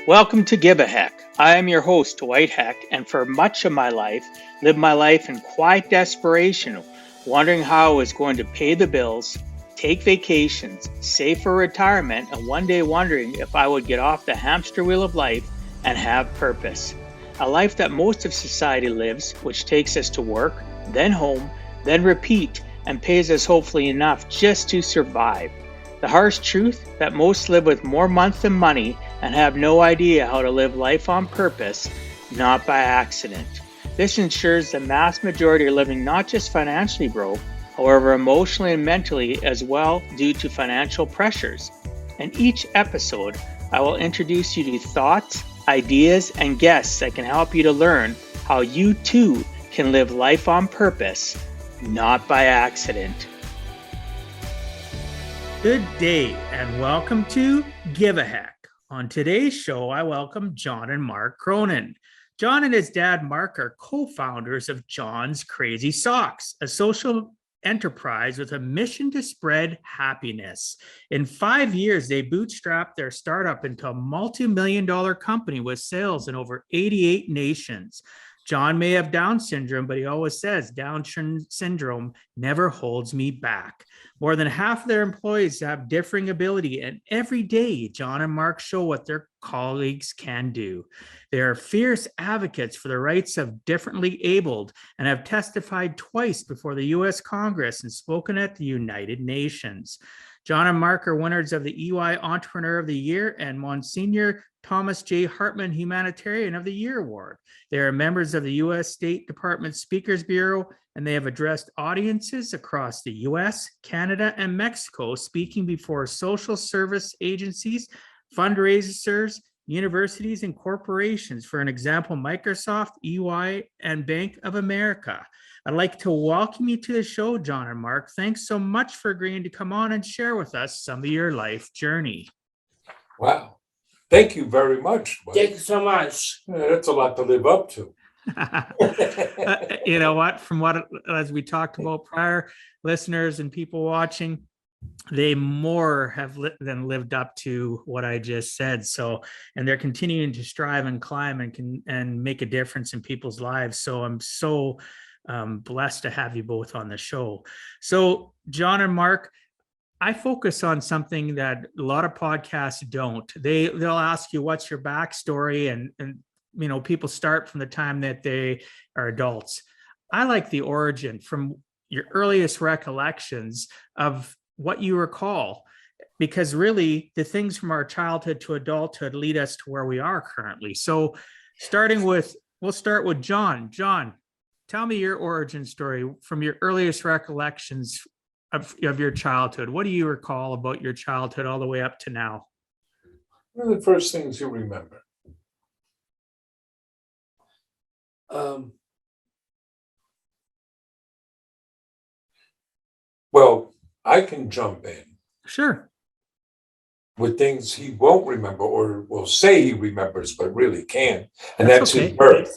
Welcome to Give a Heck. I am your host, Dwight Heck, and for much of my life, lived my life in quiet desperation, wondering how I was going to pay the bills, take vacations, save for retirement, and one day wondering if I would get off the hamster wheel of life and have purpose. A life that most of society lives, which takes us to work, then home, then repeat, and pays us hopefully enough just to survive. The harsh truth that most live with more months than money and have no idea how to live life on purpose, not by accident. This ensures the mass majority are living not just financially broke, however emotionally and mentally as well due to financial pressures. In each episode, I will introduce you to thoughts, ideas, and guests that can help you to learn how you too can live life on purpose, not by accident. Good day and welcome to Give a Heck. On today's show, I welcome John and Mark Cronin. John and his dad, Mark, are co-founders of John's Crazy Socks, a social enterprise with a mission to spread happiness. In 5 years, they bootstrapped their startup into a multi-million-dollar company with sales in over 88 nations. John may have Down syndrome, but he always says Down syndrome never holds me back. More than half of their employees have differing ability, and every day, John and Mark show what their colleagues can do. They are fierce advocates for the rights of differently abled and have testified twice before the U.S. Congress and spoken at the United Nations. John and Mark are winners of the EY Entrepreneur of the Year and Monsignor Thomas J. Hartman Humanitarian of the Year Award. They are members of the U.S. State Department Speakers Bureau, and they have addressed audiences across the U.S., Canada, and Mexico, speaking before social service agencies, fundraisers, universities, and corporations. For an example, Microsoft, EY, and Bank of America. I'd like to welcome you to the show, John and Mark. Thanks so much for agreeing to come on and share with us some of your life journey. Wow. Thank you very much. Thank you so much. That's a lot to live up to. You know what? From what, as we talked about prior, listeners and people watching, they more have than lived up to what I just said. So, and they're continuing to strive and climb and make a difference in people's lives. So I'm so blessed to have you both on the show. So John and Mark, I focus on something that a lot of podcasts don't. They'll ask you what's your backstory, and you know, people start from the time that they are adults. I like the origin from your earliest recollections of what you recall, because really the things from our childhood to adulthood lead us to where we are currently. So we'll start with John. John, tell me your origin story from your earliest recollections of your childhood. What do you recall about your childhood all the way up to now? What are the first things you remember? Well, I can jump in. Sure. With things he won't remember, or will say he remembers, but really can't. And that's okay. his birth.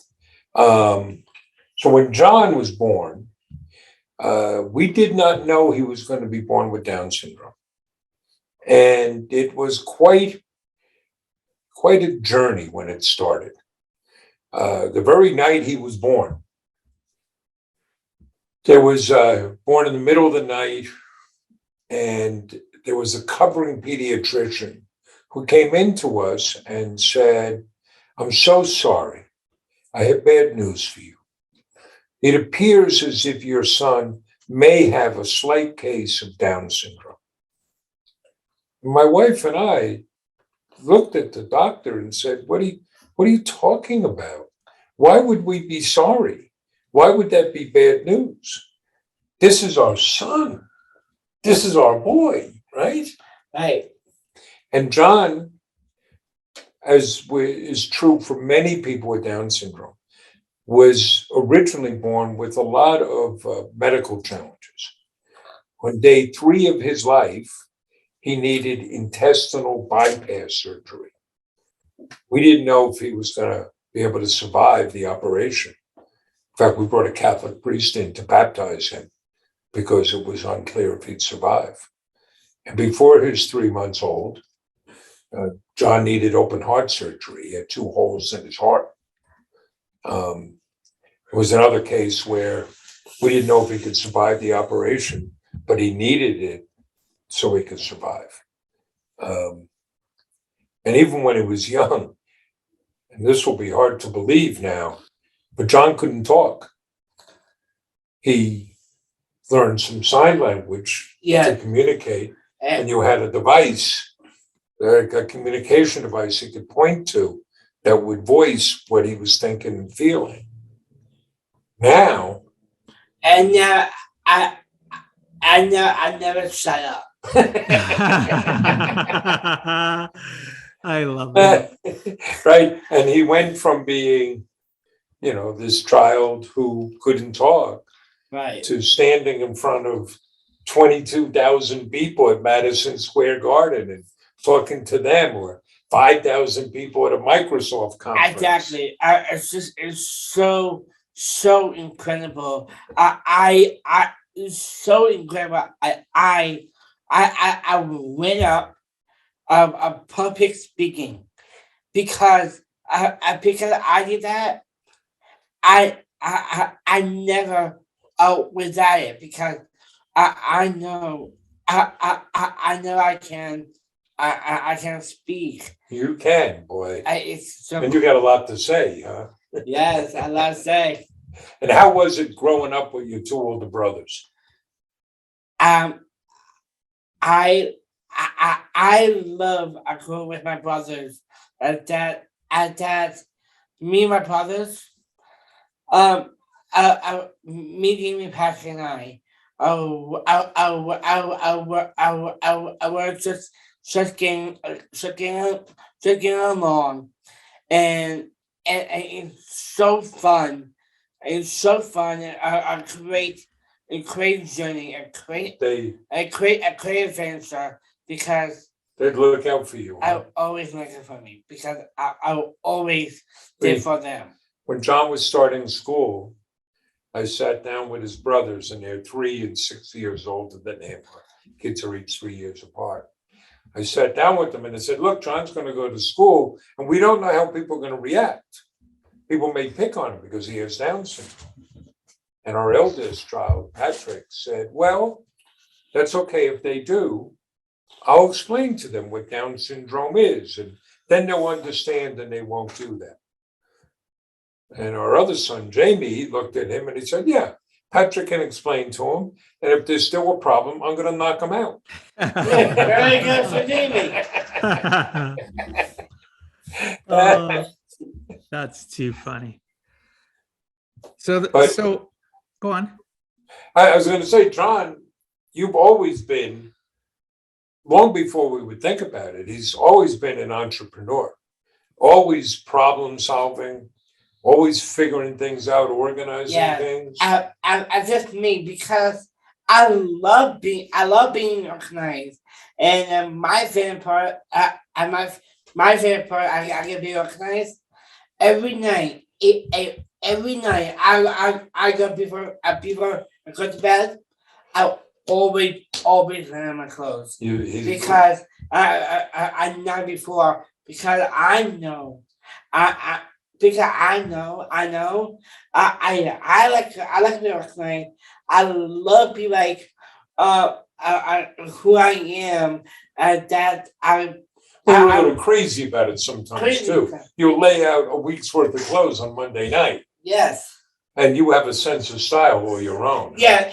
So when John was born, we did not know he was going to be born with Down syndrome. And it was quite a journey when it started. The very night he was born, there was born in the middle of the night, and there was a covering pediatrician who came into us and said, "I'm so sorry. I have bad news for you. It appears as if your son may have a slight case of Down syndrome." My wife and I looked at the doctor and said, what are you talking about? Why would we be sorry? Why would that be bad news? This is our son. This is our boy, right? Right. And John, as is true for many people with Down syndrome, was originally born with a lot of medical challenges. On day 3 of his life, he needed intestinal bypass surgery. We didn't know if he was going to be able to survive the operation. In fact, we brought a Catholic priest in to baptize him because it was unclear if he'd survive. And before he was 3 months old, John needed open heart surgery. He had 2 holes in his heart. It was another case where we didn't know if he could survive the operation, but he needed it so he could survive. And even when he was young, and this will be hard to believe now, but John couldn't talk. He learned some sign language to communicate, and you had a device, a communication device he could point to that would voice what he was thinking and feeling. Now, And I never shut up. I love it. right? And he went from being, this child who couldn't talk Right. to standing in front of 22,000 people at Madison Square Garden and talking to them, or 5,000 people at a Microsoft conference. Exactly. It's so incredible. It's so incredible. I went up a public speaking because I did that. I never was at it because I know I can speak. You can, boy. It's so, And you got a lot to say, huh? yes, I love to say. And how was it growing up with your 2 older brothers? I love growing with my brothers. That me and my brothers, me, Jamie, Patrick, and I were just getting along, and it's so fun. It's so fun. A great journey, a great adventure, because They'd look out for you. I always looking for me, because I always did for them. When John was starting school, I sat down with his brothers, and they're 3 and 6 years older than him. Kids are each 3 years apart. I sat down with them and I said, look, John's going to go to school, and we don't know how people are going to react. People may pick on him because he has Down syndrome. And our eldest child, Patrick, said, well, that's okay if they do. I'll explain to them what Down syndrome is, and then they'll understand and they won't do that. And our other son, Jamie, looked at him and he said, yeah, Patrick can explain to him. And if there's still a problem, I'm going to knock him out. Very good for Jamie. Oh, that's too funny. So go on. I was going to say, John, you've always been, long before we would think about it, he's always been an entrepreneur, always problem solving, always figuring things out, organizing things. I just me, because I love being organized, and my favorite part, I can be organized every night. Every night, I go before I go to bed. I always lay on my clothes because I not before, because I know I like to be organized. I love be like who I am, that You're a little crazy about it sometimes too. You lay out a week's worth of clothes on Monday night. Yes. And you have a sense of style all your own. Yeah.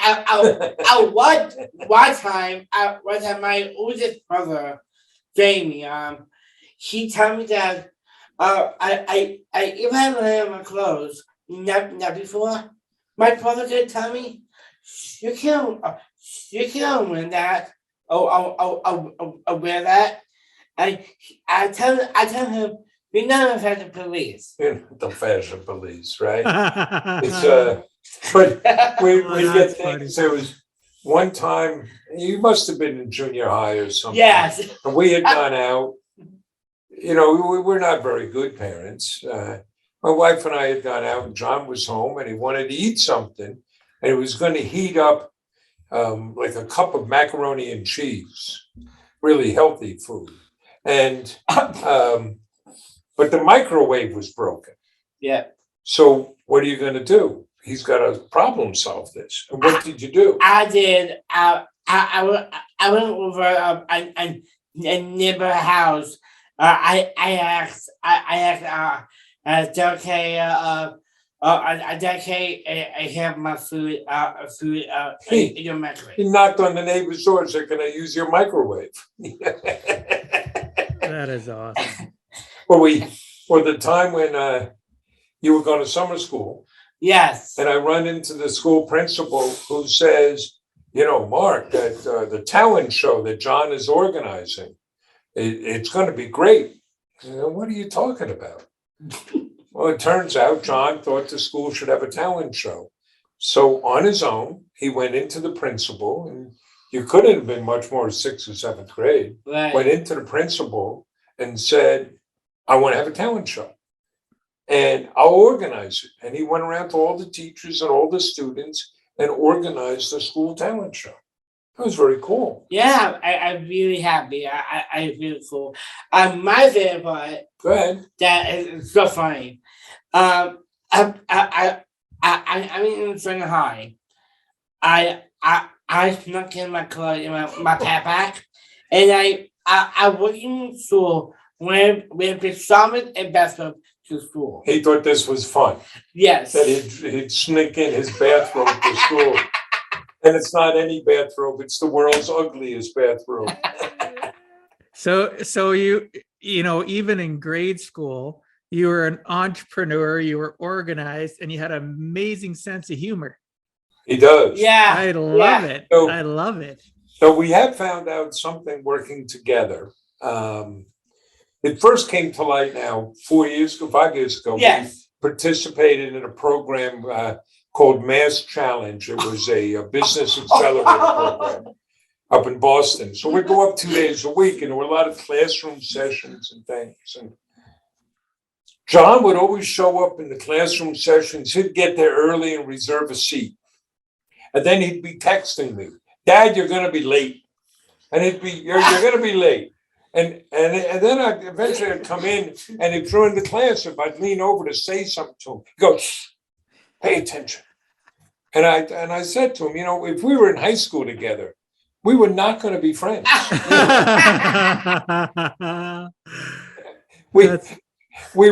One time, my oldest brother, Jamie, he told me that I if I lay on my clothes, not before, my brother could tell me, you can't wear that. Wear that. I tell him, you're not a fashion police. You're not the fashion police, right? It's but we get things. There was one time, you must have been in junior high or something. Yes. And we had gone out. We're not very good parents. My wife and I had gone out, and John was home, and he wanted to eat something, and he was going to heat up like a cup of macaroni and cheese, really healthy food. And but the microwave was broken. Yeah. So what are you going to do? He's got to problem solve this. And what did you do? I did. I went over a neighbor house. I asked. Okay. I have my food. In your microwave. He knocked on the neighbor's door and said, "Can I use your microwave?" That is awesome. Or the time when you were going to summer school. Yes. And I run into the school principal who says, Mark, that the talent show that John is organizing, it's going to be great. What are you talking about? Well, it turns out John thought the school should have a talent show. So on his own, he went into the principal, and you couldn't have been much more 6th or 7th grade, Right. went into the principal and said, I want to have a talent show. And I'll organize it. And he went around to all the teachers and all the students and organized the school talent show. That was very cool. Yeah, I'm really happy. I feel cool. My favorite part. Go ahead. That is so funny. I'm in Shanghai. I snuck in my clothes in my backpack, and I went in school wearing pajamas and bathrobe to school. He thought this was fun. Yes. That he'd sneak in his bathrobe to school. And it's not any bathrobe, it's the world's ugliest bathrobe. So you even in grade school, you were an entrepreneur, you were organized, and you had an amazing sense of humor. He does. Yeah. I love it. So- I love it. So we have found out something working together. It first came to light now 5 years ago. Yes. We participated in a program called Mass Challenge. It was a business accelerator program up in Boston. So we go up 2 days a week, and there were a lot of classroom sessions and things. And John would always show up in the classroom sessions. He'd get there early and reserve a seat. And then he'd be texting me, Dad, you're going to be late. And he'd be, you're going to be late. And then I'd come in, and if during the class, if I'd lean over to say something to him, he'd go, pay attention. And I said to him, if we were in high school together, we were not going to be friends. we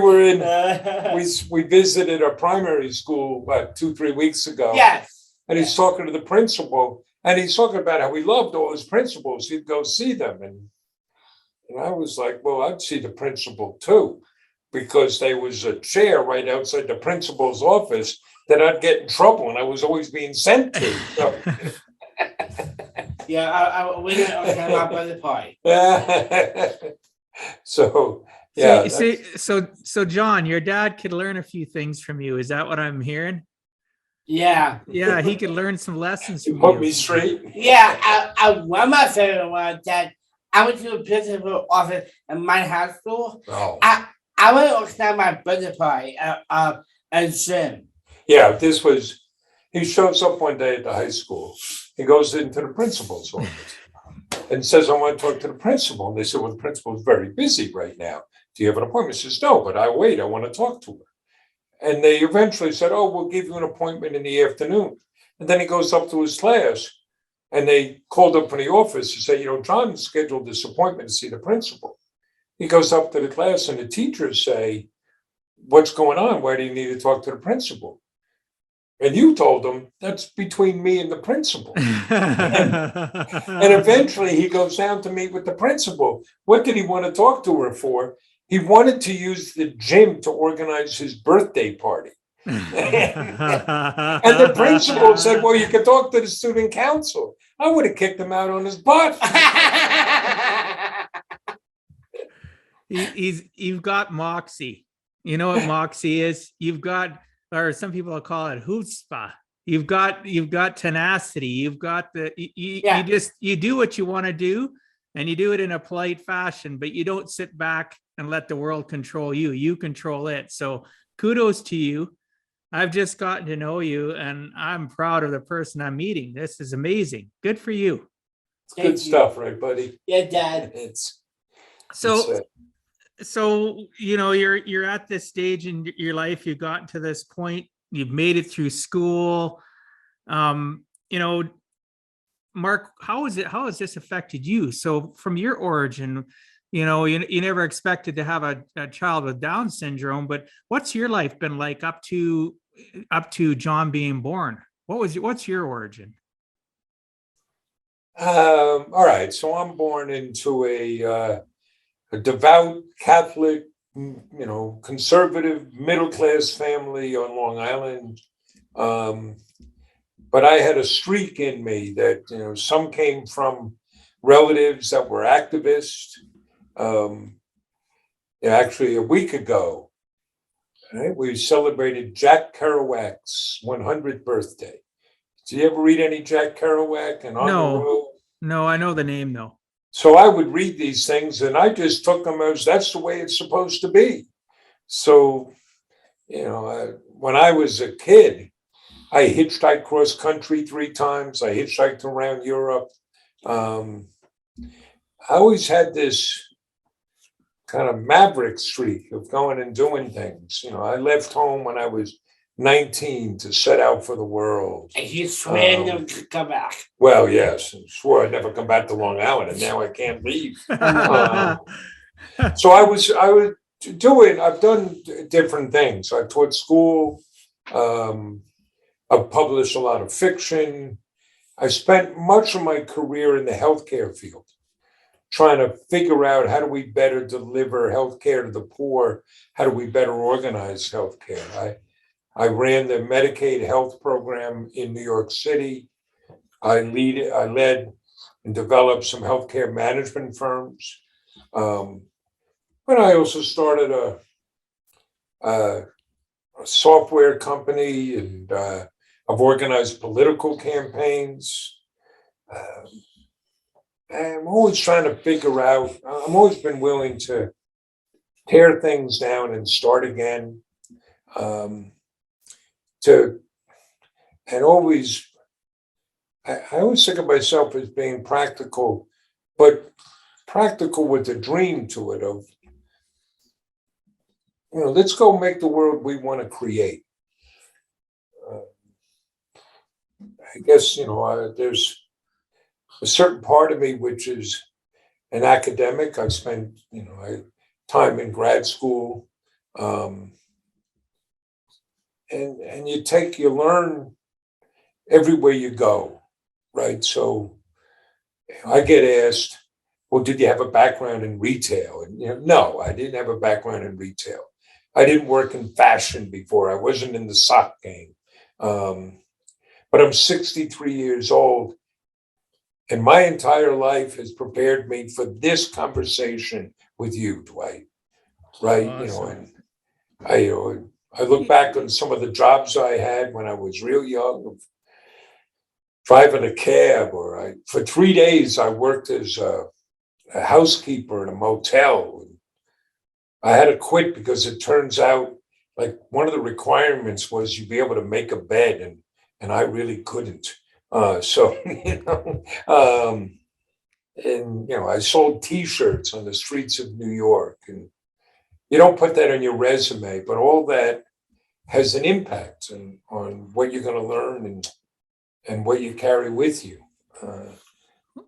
were in, we visited our primary school about 2-3 weeks ago. Yes. And he's talking to the principal, and he's talking about how he loved all his principals. He'd go see them. And I was like, well, I'd see the principal too, because there was a chair right outside the principal's office that I'd get in trouble, and I was always being sent to. So. Yeah, we didn't okay, my brother pie. So yeah. So John, your dad could learn a few things from you. Is that what I'm hearing? Yeah. Yeah, he could learn some lessons from Put you. me straight. Yeah, one of my favorite ones that I went to the principal office in my high school. Oh. I went to organize my birthday party and swim. Yeah, he shows up one day at the high school. He goes into the principal's office and says, I want to talk to the principal. And they said, well, the principal's very busy right now. Do you have an appointment? He says, no, but I want to talk to her. And they eventually said, oh, we'll give you an appointment in the afternoon. And then he goes up to his class, and they called up from the office to say, John scheduled this appointment to see the principal. He goes up to the class, and the teachers say, what's going on? Why do you need to talk to the principal? And you told him, that's between me and the principal. And eventually he goes down to meet with the principal. What did he want to talk to her for? He wanted to use the gym to organize his birthday party. And the principal said, well, you can talk to the student council. I would have kicked him out on his butt. You've got moxie. You know what moxie is? You've got, or some people call it chutzpah. You've got tenacity. You've got you do what you want to do, and you do it in a polite fashion, but you don't sit back and let the world control you. You control it. So kudos to you. I've just gotten to know you, and I'm proud of the person I'm meeting. This is amazing. Good for you. It's good stuff, right, buddy? Yeah, Dad. So, so you're at this stage in your life. You've gotten to this point. You've made it through school. You know, Mark, how has this affected you? So from your origin, you never expected to have a child with Down syndrome, but what's your life been like up to John being born? What's your origin? All right. So I'm born into a devout Catholic, conservative middle-class family on Long Island. But I had a streak in me that, some came from relatives that were activists. Actually, a week ago, right, we celebrated Jack Kerouac's 100th birthday. Did you ever read any Jack Kerouac and On the Road? No, I know the name though. So I would read these things and I just took them as that's the way it's supposed to be. So, when I was a kid, I hitchhiked cross country 3 times. I hitchhiked around Europe. I always had this kind of maverick streak of going and doing things. I left home when I was 19 to set out for the world. And he swore never to come back. Well, yes, I swore I'd never come back to Long Island, and now I can't leave. So I was doing. I've done different things. I taught school. I've published a lot of fiction. I spent much of my career in the healthcare field, trying to figure out how do we better deliver healthcare to the poor? How do we better organize healthcare? I ran the Medicaid health program in New York City. I led and developed some healthcare management firms. But I also started a software company, and I've organized political campaigns. I'm always trying to figure out, I've always been willing to tear things down and start again. I always think of myself as being practical, but practical with a dream to it of, let's go make the world we want to create. I guess, there's a certain part of me which is an academic. I spent, time in grad school. And you learn everywhere you go, right? So I get asked, well, did you have a background in retail? And, no, I didn't have a background in retail. I didn't work in fashion before. I wasn't in the sock game. But I'm 63 years old, and my entire life has prepared me for this conversation with you, Dwight. Right? Awesome. And I look back on some of the jobs I had when I was real young, driving a cab, or for 3 days I worked as a housekeeper in a motel. I had to quit because it turns out, like, one of the requirements was you be able to make a bed, and I really couldn't. I sold T-shirts on the streets of New York, and you don't put that on your resume, but all that has an impact on what you're going to learn and what you carry with you.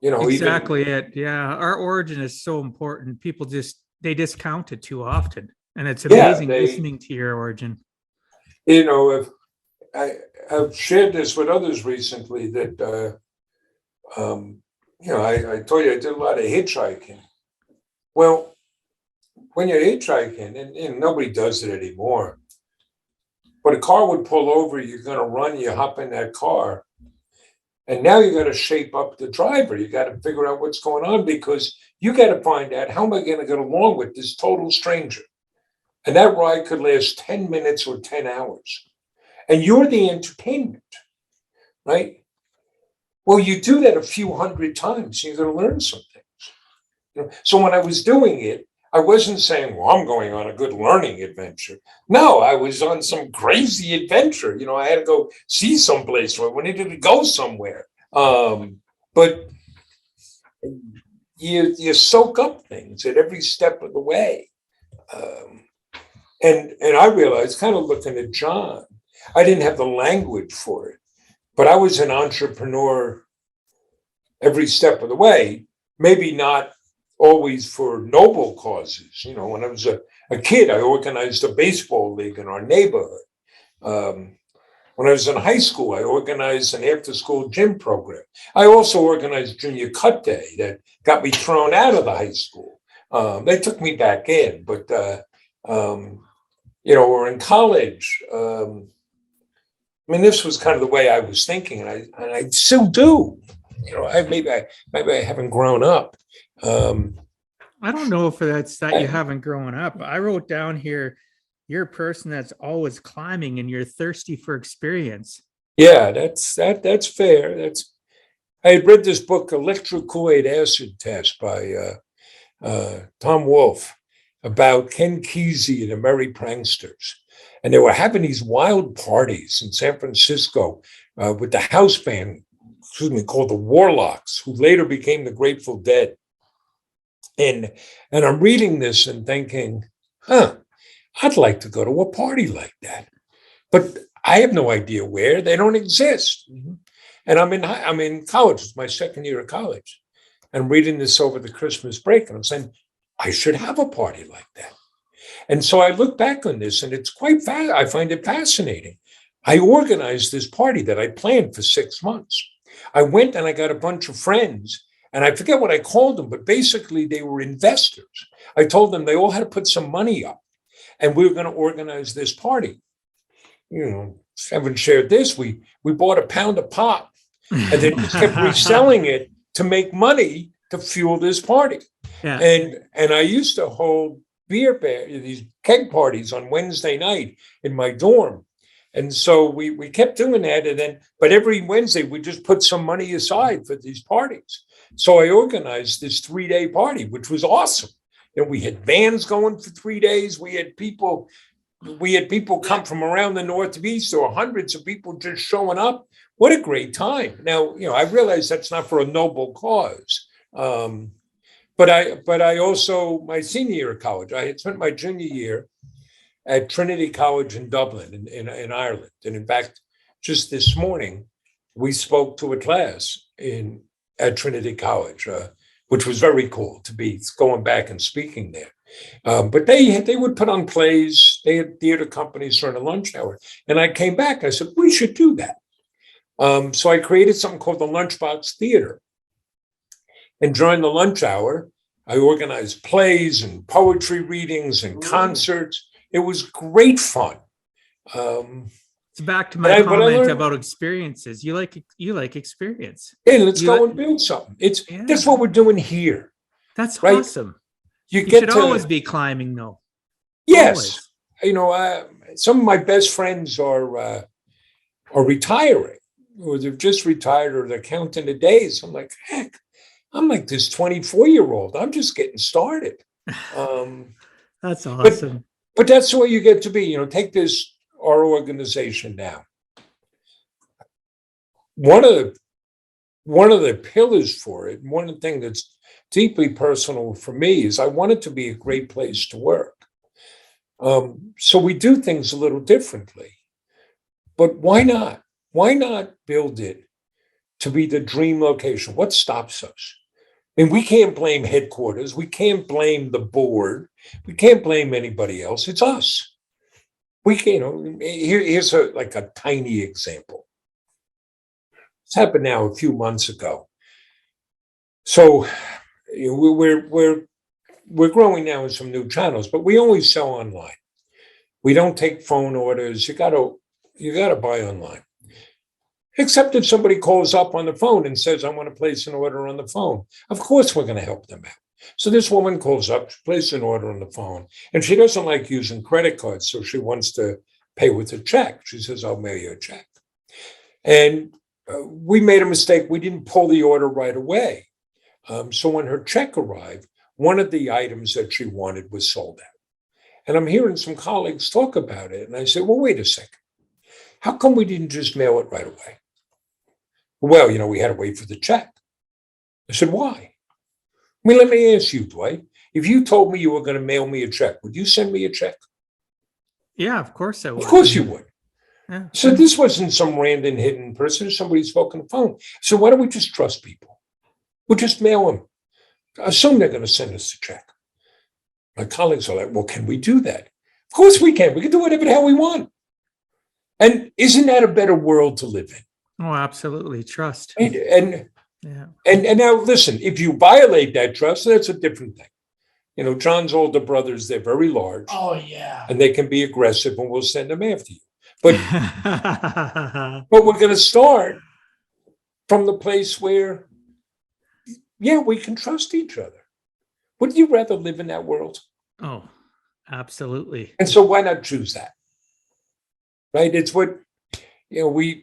Exactly it. Yeah, our origin is so important. People they discount it too often, and it's amazing listening to your origin. If I've shared this with others recently that I told you I did a lot of hitchhiking. Well, when you're hitchhiking, and nobody does it anymore, but a car would pull over, you're going to run, you hop in that car. And now you got to shape up the driver. You got to figure out what's going on, because you got to find out, how am I going to get along with this total stranger? And that ride could last 10 minutes or 10 hours. And you're the entertainment, right? Well, you do that a few hundred times, you're going to learn some things. So when I was doing it, I wasn't saying, well, I'm going on a good learning adventure. No, I was on some crazy adventure. I had to go see someplace, or I needed to go somewhere. But you soak up things at every step of the way. And I realized, kind of looking at John, I didn't have the language for it, but I was an entrepreneur every step of the way, maybe not always for noble causes. When I was a kid, I organized a baseball league in our neighborhood. When I was in high school, I organized an after-school gym program. I also organized junior cut day that got me thrown out of the high school. They took me back in, but or in college. This was kind of the way I was thinking, and I still do. Maybe I haven't grown up. I don't know if that's that you haven't grown up. I wrote down here, you're a person that's always climbing and you're thirsty for experience. Yeah, that's fair. I had read this book, Electrochoid Acid Test by Tom Wolfe, about Ken Kesey and the Merry Pranksters. And they were having these wild parties in San Francisco with the house band, called the Warlocks, who later became the Grateful Dead. And I'm reading this and thinking, I'd like to go to a party like that. But I have no idea where. They don't exist. And I'm in college. It's my second year of college. I'm reading this over the Christmas break, and I'm saying, I should have a party like that. And so I look back on this, and it's I find it fascinating. I organized this party that I planned for 6 months. I went and I got a bunch of friends, and I forget what I called them, but basically they were investors. I told them they all had to put some money up, and we were going to organize this party. Haven't shared this. We bought a pound of pot, and then just kept reselling it to make money to fuel this party. Yeah. And I used to hold these keg parties on Wednesday night in my dorm. And so we kept doing that. But every Wednesday we just put some money aside for these parties. So I organized this 3-day party, which was awesome. We had bands going for 3 days. We had people come from around the Northeast. There were hundreds of people just showing up. What a great time. Now, I realize that's not for a noble cause. But I also, my senior year of college, I had spent my junior year at Trinity College in Dublin, in Ireland. And in fact, just this morning, we spoke to a class at Trinity College, which was very cool to be going back and speaking there. But they would put on plays. They had theater companies during the lunch hour. And I came back, I said, we should do that. So I created something called the Lunchbox Theater. And during the lunch hour, I organized plays and poetry readings and concerts. It was great fun. It's back to my comment about experiences. You like experience. Hey, let's go and build something. That's what we're doing here. That's right? Awesome. You should always be climbing, though. Yes. Always. Some of my best friends are retiring, or they've just retired, or they're counting the days. I'm like, heck, I'm like this 24-year-old. I'm just getting started. That's awesome. But that's the way you get to be. Take our organization now. One of the pillars for it, one of the things that's deeply personal for me, is I want it to be a great place to work. So we do things a little differently. But why not? Why not build it to be the dream location? What stops us? We can't blame headquarters. We can't blame the board. We can't blame anybody else. It's us. We can, here's a tiny example. It's happened now a few months ago. So we're growing now in some new channels, but we only sell online. We don't take phone orders. You gotta buy online. Except if somebody calls up on the phone and says, I want to place an order on the phone. Of course, we're going to help them out. So this woman calls up, places an order on the phone, and she doesn't like using credit cards, so she wants to pay with a check. She says, I'll mail you a check. And we made a mistake. We didn't pull the order right away. So when her check arrived, one of the items that she wanted was sold out. And I'm hearing some colleagues talk about it. And I said, well, wait a second. How come we didn't just mail it right away? Well, we had to wait for the check. I said, why? I mean, let me ask you, Dwight, if you told me you were going to mail me a check, would you send me a check? Yeah, of course I would. Of course you would. Yeah. So this wasn't some random hidden person, somebody spoke on the phone. So why don't we just trust people? We'll just mail them. Assume they're going to send us a check. My colleagues are like, well, can we do that? Of course we can. We can do whatever the hell we want. And isn't that a better world to live in? Oh, absolutely. Trust. Right? And Yeah. And now listen, if you violate that trust, that's a different thing. You know, John's older brothers, they're very large. Oh yeah. And they can be aggressive and we'll send them after you. But but we're gonna start from the place where, yeah, we can trust each other. Wouldn't you rather live in that world? Oh, absolutely. And so why not choose that? Right? It's what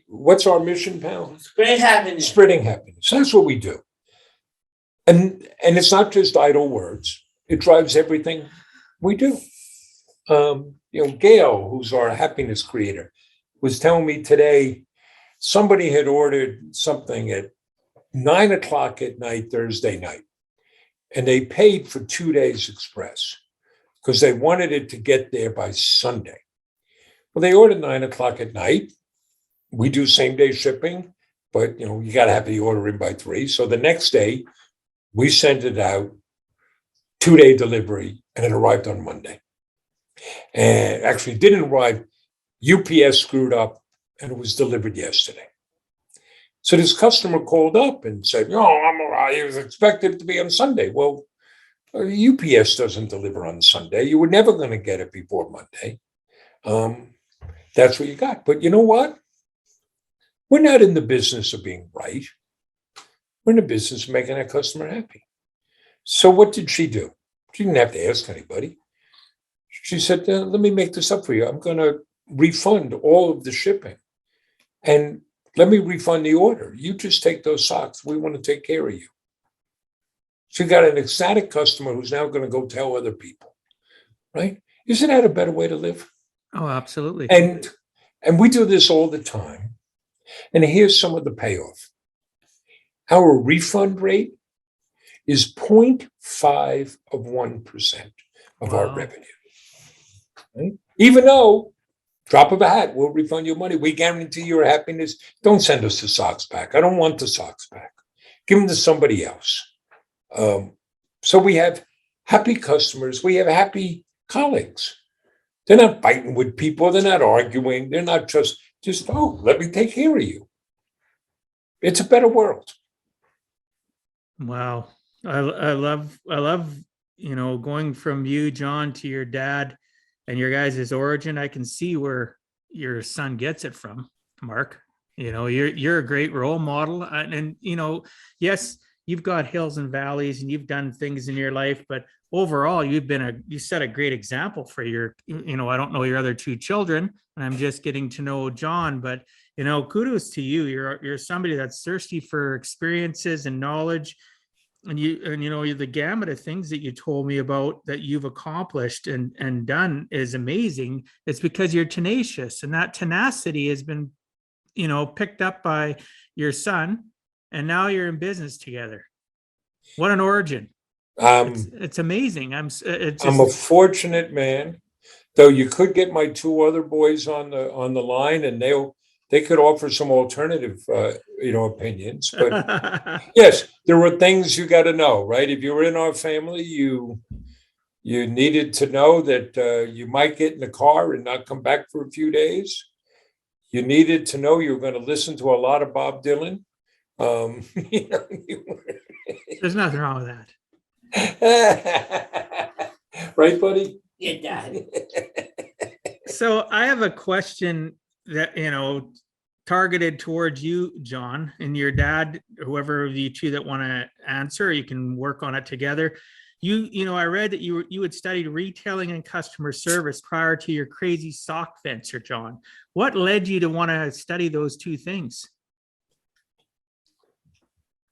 what's our mission, pal? Spread happiness. Spreading happiness. That's what we do. And it's not just idle words. It drives everything we do. Gail, who's our happiness creator, was telling me today somebody had ordered something at 9:00 at night, Thursday night, and they paid for 2 days express because they wanted it to get there by Sunday. Well, they ordered 9:00 at night. We do same day shipping, but you got to have the order in by 3. So the next day, we sent it out, 2-day delivery, and it arrived on Monday. And actually didn't arrive. UPS screwed up, and it was delivered yesterday. So this customer called up and said, I was expected to be on Sunday. Well, UPS doesn't deliver on Sunday. You were never going to get it before Monday. That's what you got. But you know what? We're not in the business of being right. We're in the business of making our customer happy. So what did she do? She didn't have to ask anybody. She said, let me make this up for you. I'm going to refund all of the shipping. And let me refund the order. You just take those socks. We want to take care of you. She got an ecstatic customer who's now going to go tell other people, right? Isn't that a better way to live? Oh, absolutely. And we do this all the time. And here's some of the payoff. Our refund rate is 0.5% of our revenue. Right? Even though, drop of a hat, we'll refund your money. We guarantee your happiness. Don't send us the socks back. I don't want the socks back. Give them to somebody else. So we have happy customers. We have happy colleagues. They're not fighting with people. They're not arguing. They're not just, let me take care of you. It's a better world. Wow. I love, going from you, John, to your dad and your guys' origin. I can see where your son gets it from, Mark. You're a great role model. And yes, you've got hills and valleys and you've done things in your life, but overall, you set a great example for your, I don't know your other 2 children, and I'm just getting to know John, but kudos to you. You're somebody that's thirsty for experiences and knowledge. And the gamut of things that you told me about that you've accomplished and done is amazing. It's because you're tenacious, and that tenacity has been, picked up by your son, and now you're in business together. What an origin. It's amazing. I'm a fortunate man, though. You could get my 2 other boys on the line, and they could offer some alternative, opinions. But yes, there were things you got to know, right? If you were in our family, you needed to know that you might get in the car and not come back for a few days. You needed to know you were going to listen to a lot of Bob Dylan. There's nothing wrong with that. Right, buddy? Yeah, Dad. So I have a question that, targeted towards you, John, and your dad, whoever of you 2 that want to answer, you can work on it together. I read that you had studied retailing and customer service prior to your crazy sock venture, John. What led you to want to study those 2 things?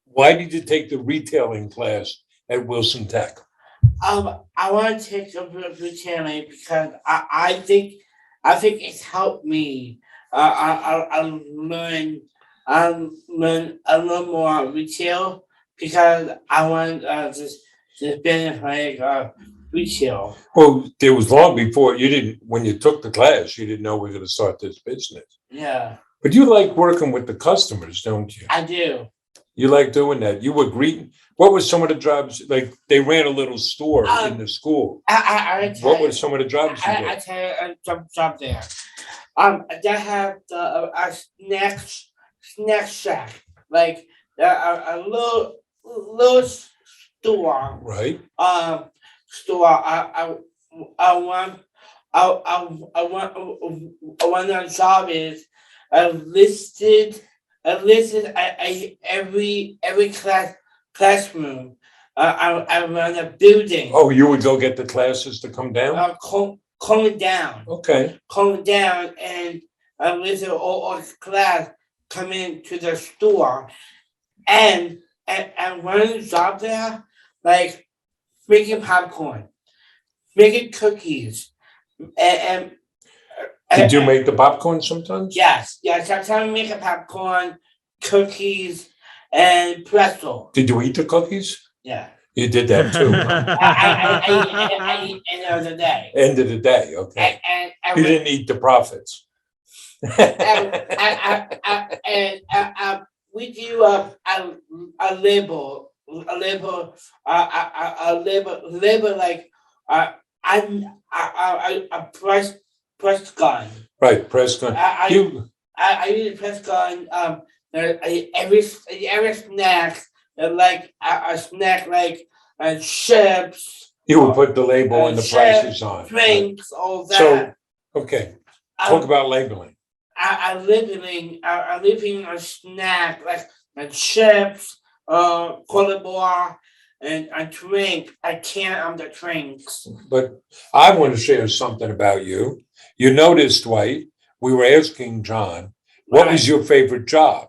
Why did you take the retailing class at Wilson Tech? I want to take some retailing because I think it's helped me. I learn more retail because I want to just It's been like retail. Well, it was long before when you took the class, you didn't know we were going to start this business. Yeah, But you like working with the customers, don't you? I do. You like doing that. You were greeting. What were some of the jobs? Like they ran a little store in the school. What were some of the jobs you I did? tell you a job there. They have a snack shack, like a little store. Right. Store. I want. I want the job is I listed every classroom. I run a building. Oh, you would go get the classes to come down? Calm down. Okay. Calm down, and I listen all class come into the store, and one job there, like making popcorn, making cookies, and Did you make the popcorn sometimes? yes. Sometimes making popcorn, cookies, and pretzel. Did you eat the cookies? Yeah. You did that too. I eat end of the day. End of the day, okay. And You didn't eat the profits. we do a label like a press gun. Right, press gun. I use a press gun. Every snack like a snack like chips. You would put the label and the prices on. Drinks, all that. So, okay, talk about labeling. I'm living a snack like chips, cola bar, and a drink. I can't on the drinks. But I want to share something about you. You noticed, Dwight, we were asking John, what was your favorite job?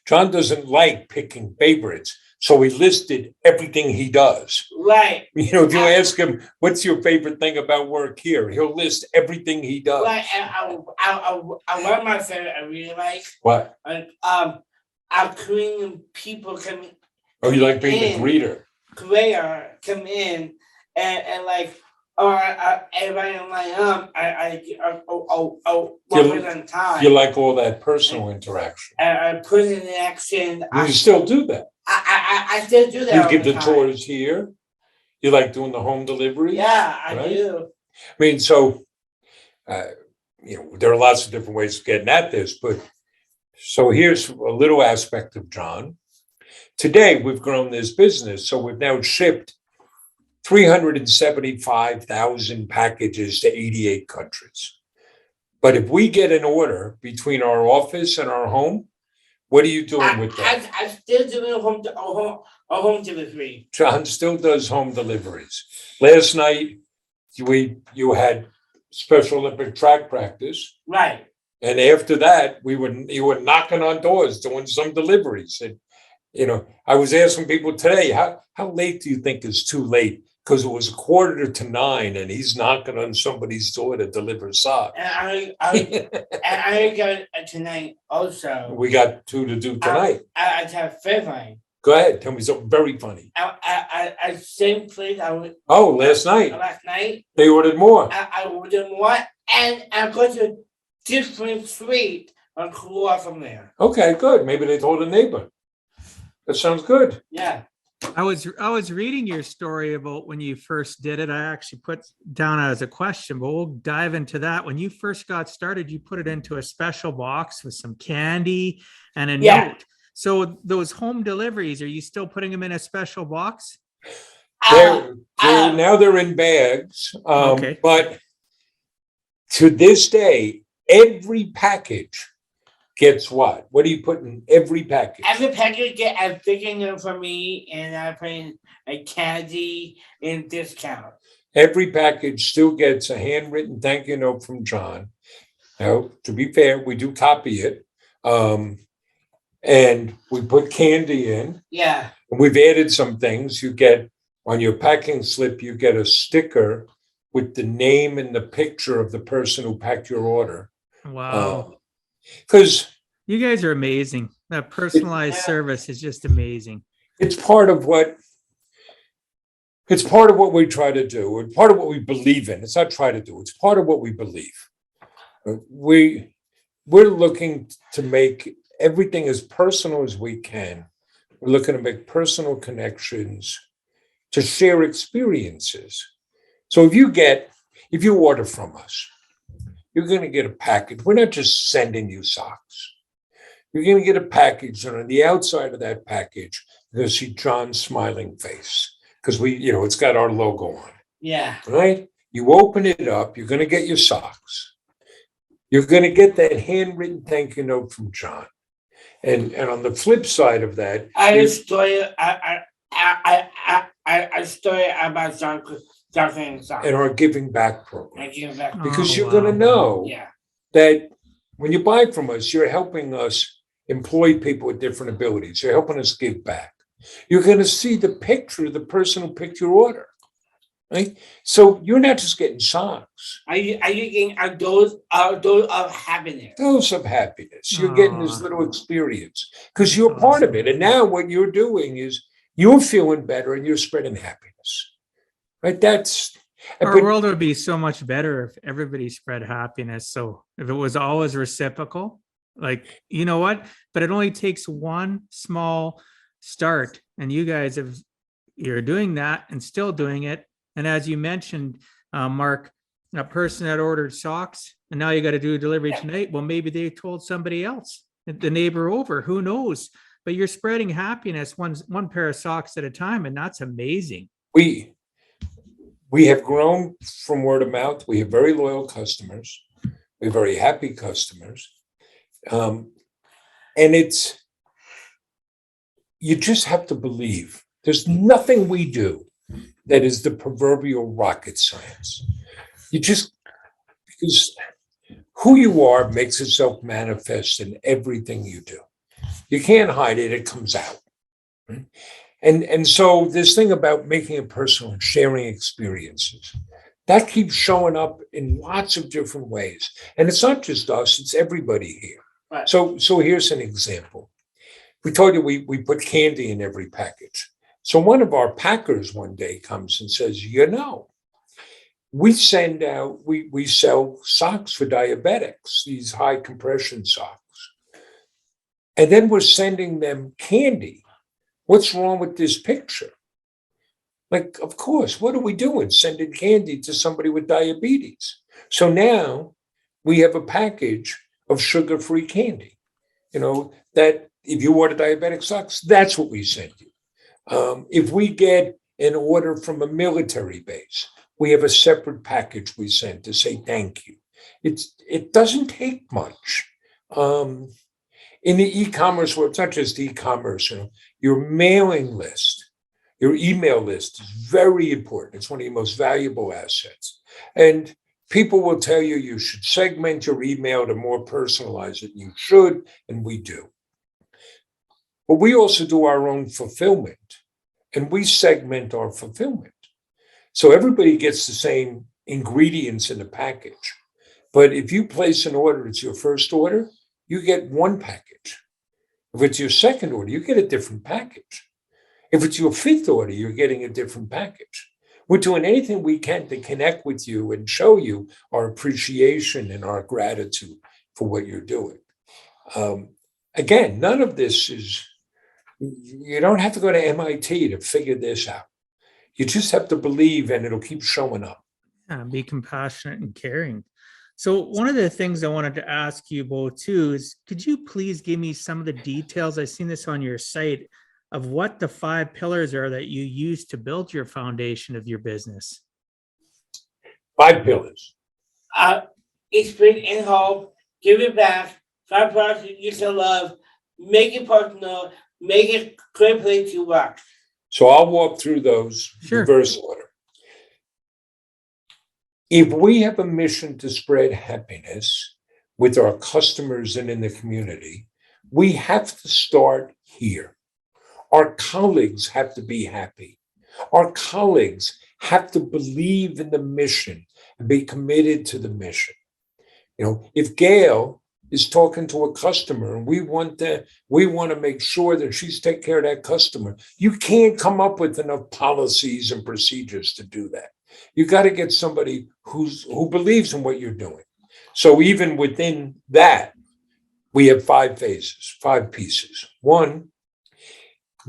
John doesn't like picking favorites, so he listed everything he does. Right. You know, if you ask him, what's your favorite thing about work here? He'll list everything he does. Right. I one of my favorite I really like. What? I'm cleaning people come. Oh, you like being the greeter? Greeter come in and like. Everybody in my time. You like all that personal interaction. Put in action. You still do that. I still do that. You give the tours here. You like doing the home delivery. Yeah, I do. I mean, so you know, there are lots of different ways of getting at this, but so here's a little aspect of John. Today we've grown this business, so we've now shipped 375,000 packages to 88 countries. But if we get an order between our office and our home, what are you doing with that? I'm still doing home delivery. John still does home deliveries. Last night, you had Special Olympic track practice. Right. And after that, you were knocking on doors doing some deliveries. And, you know, I was asking people today, how late do you think is too late? Because it was 8:45 and he's knocking on somebody's door to deliver socks. And I got tonight also. We got 2 to do tonight. I have favorite. Go ahead, tell me something very funny. I same place last night. Last night. They ordered more. I ordered more, and I go to different street across from there. Okay, good. Maybe they told a neighbor. That sounds good. Yeah. I was reading your story about when you first did it. I actually put down as a question, but we'll dive into that. When you first got started, you put it into a special box with some candy and a note. So those home deliveries, are you still putting them in a special box? Now they're in bags. Okay. But to this day, every package gets what? What do you put in every package? Every package get a big for me, and I put in a candy and discount. Every package still gets a handwritten thank you note from John. Now, to be fair, we do copy it. And we put candy in. Yeah. And we've added some things. You get on your packing slip, you get a sticker with the name and the picture of the person who packed your order. Wow. Because you guys are amazing. That personalized service is just amazing. It's part of what It's part of what we try to do, and part of what we believe in. It's not try to do, it's part of what we believe. We're looking to make everything as personal as we can. We're looking to make personal connections, to share experiences. So if you order from us, you're going to get a package. We're not just sending you socks. You're going to get a package, and on the outside of that package, you're going to see John's smiling face because it's got our logo on it. Yeah. Right? You open it up, you're going to get your socks. You're going to get that handwritten thank you note from John. And on the flip side of that, I have a story. I story about John and our giving back program. Because you're wow. going to know that when you buy from us, you're helping us employ people with different abilities. You're helping us give back. You're going to see the picture of the person who picked your order. Right? So you're not just getting socks. Are you getting a dose of happiness? Dose of happiness. You're getting this little experience because you're part of it. And now what you're doing is you're feeling better and you're spreading happiness. Right? Our world would be so much better if everybody spread happiness. So if it was always reciprocal, like, you know what? But it only takes one small start. And you guys you're doing that and still doing it. And as you mentioned, Mark, a person that ordered socks and now you got to do a delivery tonight. Well, maybe they told somebody else, the neighbor over, who knows? But you're spreading happiness one pair of socks at a time. And that's amazing. We have grown from word of mouth. We have very loyal customers. We have very happy customers. And you just have to believe. There's nothing we do that is the proverbial rocket science. Because who you are makes itself manifest in everything you do. You can't hide it, it comes out. Right? And so this thing about making it personal and sharing experiences, that keeps showing up in lots of different ways. And it's not just us, it's everybody here. Right. So here's an example. We told you we put candy in every package. So one of our packers one day comes and says, we sell socks for diabetics, these high compression socks. And then we're sending them candy. What's wrong with this picture? Like, of course, what are we doing? Sending candy to somebody with diabetes. So now we have a package of sugar-free candy. That if you order diabetic socks, that's what we send you. If we get an order from a military base, we have a separate package we send to say thank you. It doesn't take much. In the e-commerce world, it's not just e-commerce, your mailing list, your email list is very important. It's one of your most valuable assets. And people will tell you you should segment your email to more personalize it. You should, and we do. But we also do our own fulfillment, and we segment our fulfillment. So everybody gets the same ingredients in the package. But if you place an order, it's your first order, you get one package. If it's your second order, you get a different package. If it's your fifth order, you're getting a different package. We're doing anything we can to connect with you and show you our appreciation and our gratitude for what you're doing. Again, none of this you don't have to go to MIT to figure this out. You just have to believe and it'll keep showing up. Yeah, be compassionate and caring. So one of the things I wanted to ask you both too is, could you please give me some of the details? I've seen this on your site of what the 5 pillars are that you use to build your foundation of your business. 5 pillars. Explain in hope, give it back, 5 products you can love, make it personal, make it a great place to work. So I'll walk through those in reverse order. If we have a mission to spread happiness with our customers and in the community, we have to start here. Our colleagues have to be happy. Our colleagues have to believe in the mission and be committed to the mission. If Gail is talking to a customer, and we want to make sure that she's taking care of that customer. You can't come up with enough policies and procedures to do that. You got to get somebody who believes in what you're doing. So even within that, we have 5 phases, 5 pieces. 1,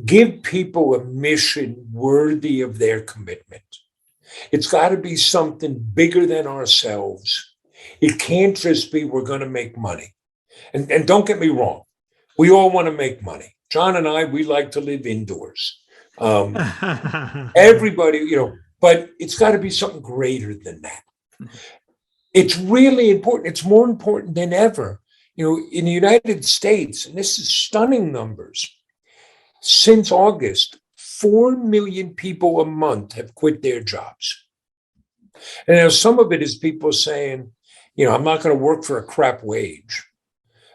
give people a mission worthy of their commitment. It's got to be something bigger than ourselves. It can't just be we're going to make money. And don't get me wrong, we all want to make money. John and I, we like to live indoors. Everybody, but it's got to be something greater than that. It's really important. It's more important than ever. In the United States, and this is stunning numbers, since August, 4 million people a month have quit their jobs. And now some of it is people saying, I'm not going to work for a crap wage.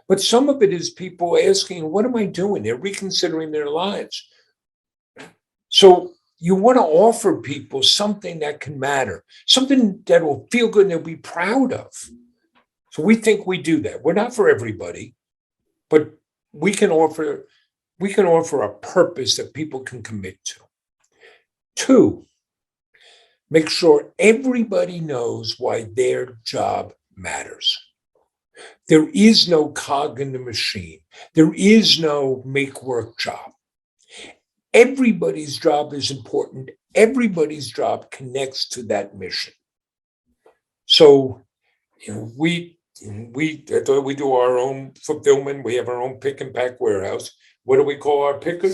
But some of it is people asking, what am I doing? They're reconsidering their lives. So you want to offer people something that can matter, something that will feel good and they'll be proud of. So we think we do that. We're not for everybody, but we can offer a purpose that people can commit to. 2, make sure everybody knows why their job matters. There is no cog in the machine. There is no make work job. Everybody's job is important. Everybody's job connects to that mission. So we do our own fulfillment. We have our own pick and pack warehouse. What do we call our pickers?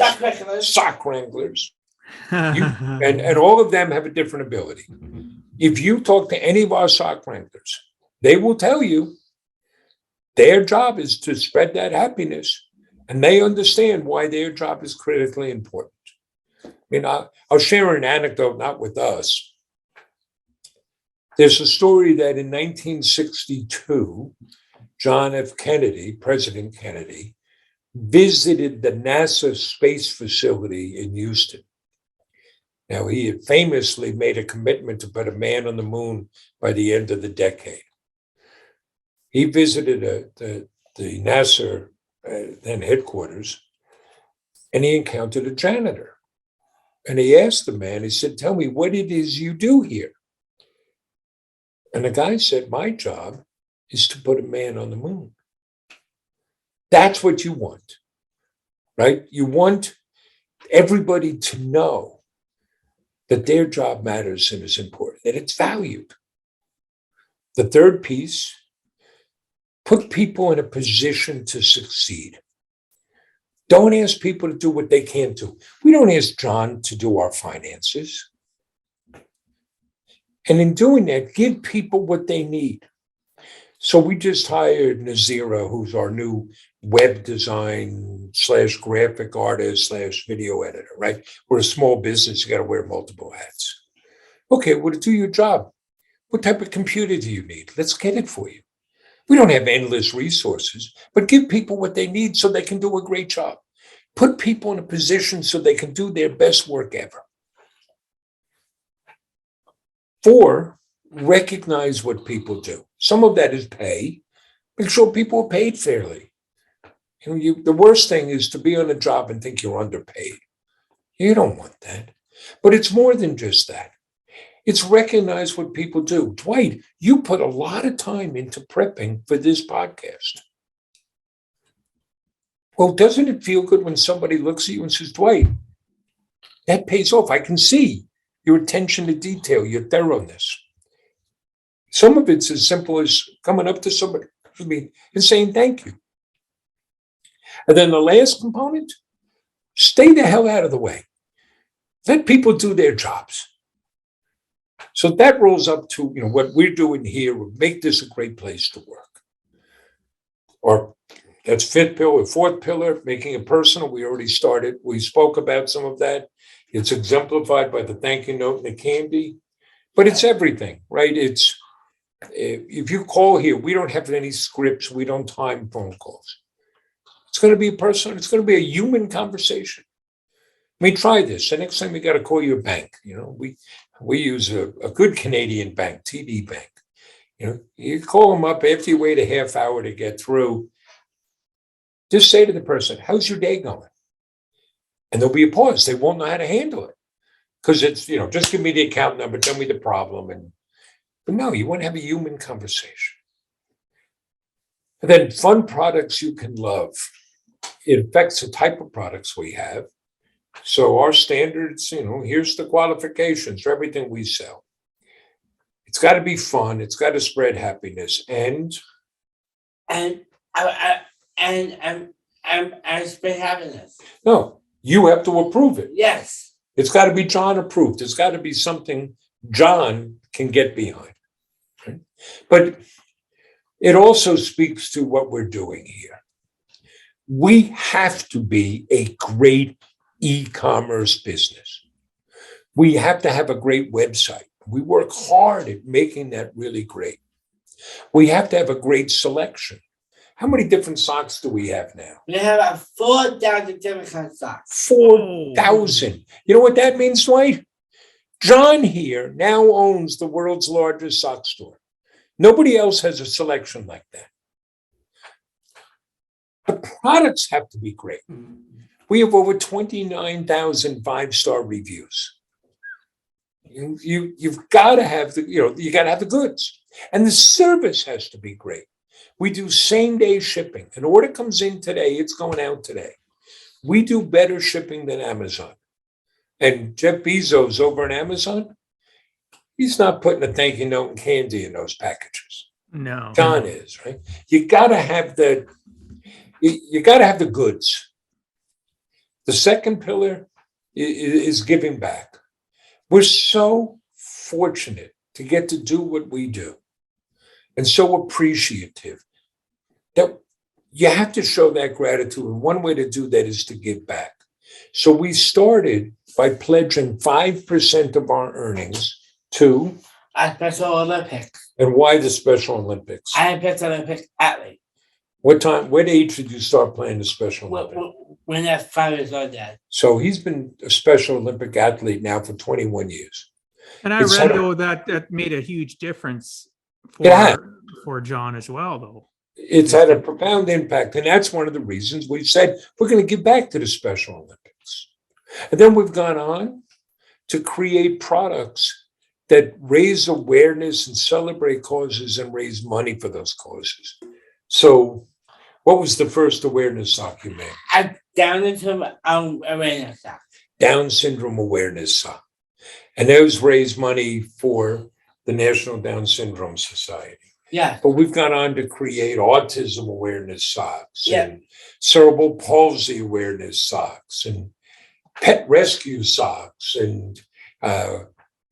Sock wranglers. And all of them have a different ability. If you talk to any of our sock wranglers, they will tell you their job is to spread that happiness, and they understand why their job is critically important. I'll share an anecdote, not with us. There's a story that in 1962, John F. Kennedy, President Kennedy, visited the NASA space facility in Houston. Now, he had famously made a commitment to put a man on the moon by the end of the decade. He visited the NASA then headquarters, and he encountered a janitor. And he asked the man, he said, tell me what it is you do here. And the guy said, my job is to put a man on the moon. That's what you want, right? You want everybody to know that their job matters and is important, and it's valued. The 3rd piece, put people in a position to succeed. Don't ask people to do what they can't do. We don't ask John to do our finances. And in doing that, give people what they need. So we just hired Nazira, who's our new web design / graphic artist / video editor, right? We're a small business. You got to wear multiple hats. Okay, well, to do your job, what type of computer do you need? Let's get it for you. We don't have endless resources, but give people what they need so they can do a great job. Put people in a position so they can do their best work ever. 4, recognize what people do. Some of that is pay. Make sure people are paid fairly. The worst thing is to be on a job and think you're underpaid. You don't want that. But it's more than just that. It's recognize what people do. Dwight, you put a lot of time into prepping for this podcast. Well, doesn't it feel good when somebody looks at you and says, Dwight, that pays off. I can see your attention to detail, your thoroughness. Some of it's as simple as coming up to somebody and saying thank you. And then the last component, stay the hell out of the way. Let people do their jobs. So that rolls up to what we're doing here, make this a great place to work. Or that's 5th pillar, 4th pillar, making it personal. We already started. We spoke about some of that. It's exemplified by the thank you note and the candy, but it's everything, right? It's if you call here, we don't have any scripts. We don't time phone calls. It's going to be personal. It's going to be a human conversation. Try this. The next time you got to call your bank, we use a good Canadian bank, TD Bank. You call them up after you wait a half hour to get through. Just say to the person, how's your day going? And there'll be a pause. They won't know how to handle it because it's, just give me the account number, tell me the problem. But no, you want to have a human conversation. And then fun products you can love. It affects the type of products we have. So our standards, here's the qualifications for everything we sell. It's got to be fun. It's got to spread happiness and spread happiness. No, you have to approve it. Yes. It's got to be John approved. It's got to be something John can get behind. Right? But it also speaks to what we're doing here. We have to be a great e-commerce business. We have to have a great website. We work hard at making that really great. We have to have a great selection. How many different socks do we have now? We have about 4,000 different kinds of socks. 4,000. You know what that means, Dwight? John here now owns the world's largest sock store. Nobody else has a selection like that. The products have to be great. We have over 29,000 five-star reviews. You've got to have you got to have the goods, and the service has to be great. We do same-day shipping. An order comes in today, it's going out today. We do better shipping than Amazon. And Jeff Bezos over at Amazon, he's not putting a thank you note and candy in those packages. No. John is, right? You got to have the goods. The second pillar is giving back. We're so fortunate to get to do what we do and so appreciative that you have to show that gratitude. And one way to do that is to give back. So we started by pledging 5% of our earnings to a Special Olympics. And why the Special Olympics? I'm a Special Olympics athlete. What age did you start playing the Special Olympics? When I was 5 years old, Dad. So he's been a Special Olympic athlete now for 21 years. And I read, though, that made a huge difference for John as well, though. It's had a profound impact. And that's one of the reasons we've said we're going to give back to the Special Olympics. And then we've gone on to create products that raise awareness and celebrate causes and raise money for those causes. So what was the first awareness sock you made? Down syndrome awareness sock. Down syndrome awareness sock. And those raise money for the National Down Syndrome Society. Yeah. But we've gone on to create autism awareness socks and cerebral palsy awareness socks and pet rescue socks. And